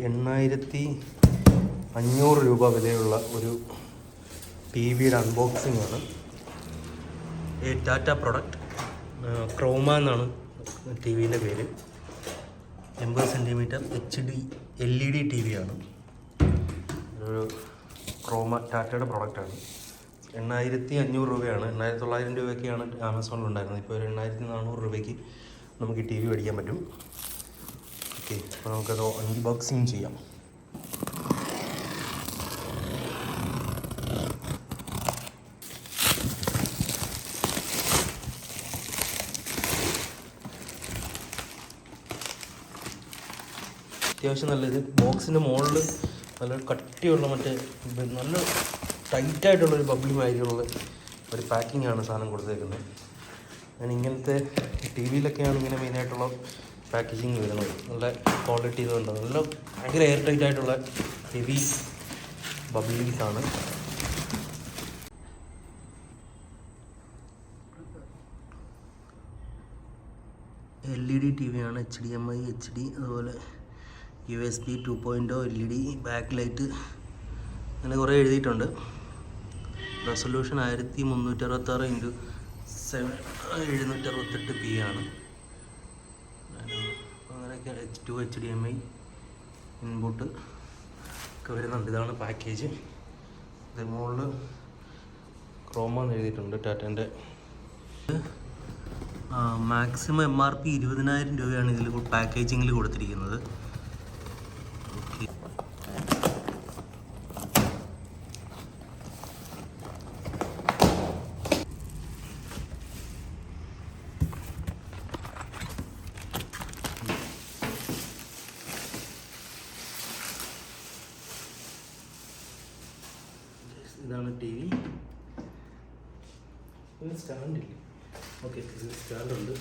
$8,500 രൂപ വിലയുള്ള ഒരു ടി വിയുടെ അൺബോക്സിംഗ് ആണ്. ടാറ്റ പ്രൊഡക്റ്റ് ക്രോമ എന്നാണ് ടി വിൻ്റെ പേര്. 80 centimetre HD LED T V ആണ്. ഒരു ക്രോമ ടാറ്റയുടെ പ്രൊഡക്റ്റാണ്. 8,500 രൂപയാണ്. 8,900 രൂപയ്ക്കാണ് ആമസോണിൽ ഉണ്ടായിരുന്നത്. ഇപ്പോൾ ഒരു 8,400 രൂപയ്ക്ക് നമുക്ക് ഈ ടി വി മേടിക്കാൻ പറ്റും. ഓക്കെ, അപ്പോൾ നമുക്കത് അൺബോക്സിങ് ചെയ്യാം. അത്യാവശ്യം നല്ലത് ബോക്സിൻ്റെ മുകളിൽ നല്ല കട്ടിയുള്ള നല്ല ടൈറ്റായിട്ടുള്ളൊരു ബബ്ലി മാതിരിയുള്ള ഒരു പാക്കിംഗ് ആണ് സാധനം കൊടുത്തേക്കുന്നത്. ഞാൻ ഇങ്ങനത്തെ ടി വിയിലൊക്കെയാണ് ഇങ്ങനെ മെയിനായിട്ടുള്ള പാക്കേജിങ് വരുന്നത്. നല്ല ക്വാളിറ്റി ഇതുണ്ട്. നല്ല ഭയങ്കര എയർ ടൈറ്റ് ആയിട്ടുള്ള ഹെവി ബബ്ലീസാണ്. LED ടി വിയാണ്. HDMI HD, അതുപോലെ USB 2.0 LED, ബാക്ക് ലൈറ്റ്, അങ്ങനെ കുറേ എഴുതിയിട്ടുണ്ട്. റെസൊല്യൂഷൻ 1366x768p ആണ്. അങ്ങനെയൊക്കെ H2 HDMI ഇൻപുട്ട് ഒക്കെ വരുന്നുണ്ട്. ഇതാണ് പാക്കേജ്. ഇത് മുകളിൽ ക്രോമ എന്ന് എഴുതിയിട്ടുണ്ട് ടാറ്റേൻ്റെ. മാക്സിമം MRP 20,000 രൂപയാണ് ഇതിൽ പാക്കേജിങ്ങിൽ കൊടുത്തിരിക്കുന്നത്. ഓക്കെ, ഇതാണ് ടി വി. സ്റ്റാൻഡില്ല. ഓക്കെ, സ്റ്റാൻഡുണ്ട്.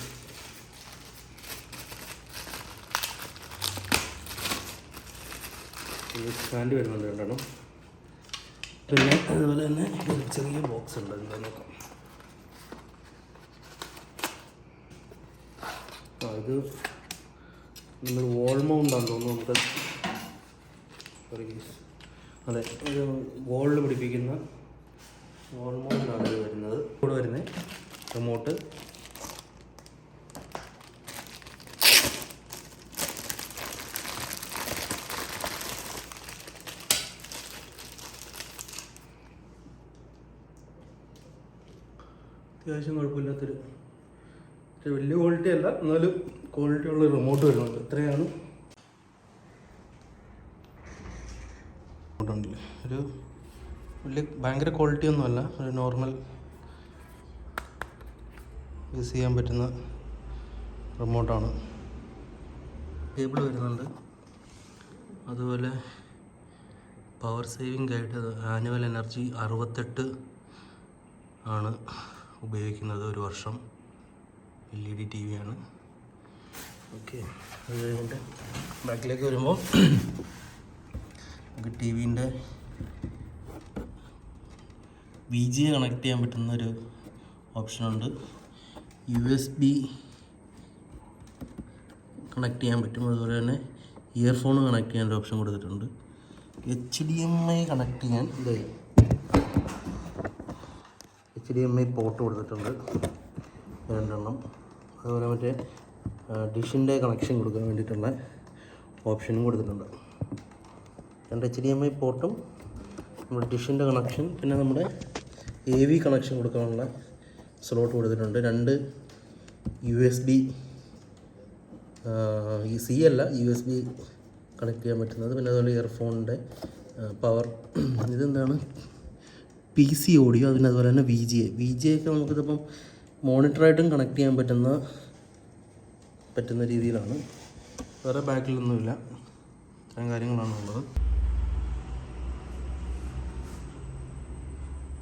സ്റ്റാൻഡ് വരുന്നുണ്ട് രണ്ടെണ്ണം. പിന്നെ അതുപോലെ തന്നെ ഒരു ചെറിയ ബോക്സ് ഉണ്ട്. എന്താ നോക്കാം. ഇത് നമ്മൾ വോൾ മൗണ്ടാണെന്ന് തോന്നുന്നു. നമുക്ക് അതെ, ഒരു വോളിൽ പിടിപ്പിക്കുന്ന വോൾ മൗണ്ടാണ് ഇത് വരുന്നത്. കൂടെ വരുന്നത് റിമോട്ട്, അത്യാവശ്യം കുഴപ്പമില്ലാത്തൊരു വലിയ ക്വാളിറ്റി അല്ല, എന്നാലും ക്വാളിറ്റി ഉള്ള റിമോട്ട് വരുന്നുണ്ട്. ഇത്രയാണ് റിമോട്ടുണ്ടല്ലേ. ഒരു വലിയ ഭയങ്കര ക്വാളിറ്റി ഒന്നുമല്ല, ഒരു നോർമൽ യൂസ് ചെയ്യാൻ പറ്റുന്ന റിമോട്ടാണ്. കേബിൾ വരുന്നുണ്ട്. അതുപോലെ പവർ സേവിംഗ് ആയിട്ട് ആനുവൽ എനർജി 68 ആണ് ഉപയോഗിക്കുന്നത് ഒരു വർഷം. LED ടി വിയാണ്. ഓക്കെ, അത് കഴിഞ്ഞിട്ട് ബാക്കിലേക്ക് വരുമ്പോൾ നമുക്ക് ടി വിൻ്റെ VGA കണക്ട് ചെയ്യാൻ പറ്റുന്നൊരു ഓപ്ഷനുണ്ട്. USB കണക്ട് ചെയ്യാൻ പറ്റും. അതുപോലെ തന്നെ ഇയർഫോൺ കണക്ട് ചെയ്യാൻ ഓപ്ഷൻ കൊടുത്തിട്ടുണ്ട്. HDMI കണക്ട് ചെയ്യാൻ HDMI പോർട്ട് കൊടുത്തിട്ടുണ്ട് രണ്ടെണ്ണം. അതുപോലെ മറ്റേ ഡിഷിൻ്റെ കണക്ഷൻ കൊടുക്കാൻ വേണ്ടിയിട്ടുള്ള ഓപ്ഷനും കൊടുത്തിട്ടുണ്ട്. രണ്ട് HDMI പോർട്ടും നമ്മുടെ ഡിഷിൻ്റെ കണക്ഷൻ, പിന്നെ നമ്മുടെ AV കണക്ഷൻ കൊടുക്കാനുള്ള സ്ലോട്ട് കൊടുത്തിട്ടുണ്ട്. 2 USB C അല്ല USB കണക്ട് ചെയ്യാൻ പറ്റുന്നത്. പിന്നെ അതുപോലെ ഇയർഫോണിൻ്റെ പവർ. ഇതെന്താണ്, PC ഓഡിയോ. പിന്നെ അതുപോലെ തന്നെ VGA ഒക്കെ നമുക്കിതിപ്പം മോണിറ്ററായിട്ടും കണക്ട് ചെയ്യാൻ പറ്റുന്ന രീതിയിലാണ്. വേറെ ബാക്കിലൊന്നുമില്ല. ഇത്രയും കാര്യങ്ങളാണ് ഉള്ളത്.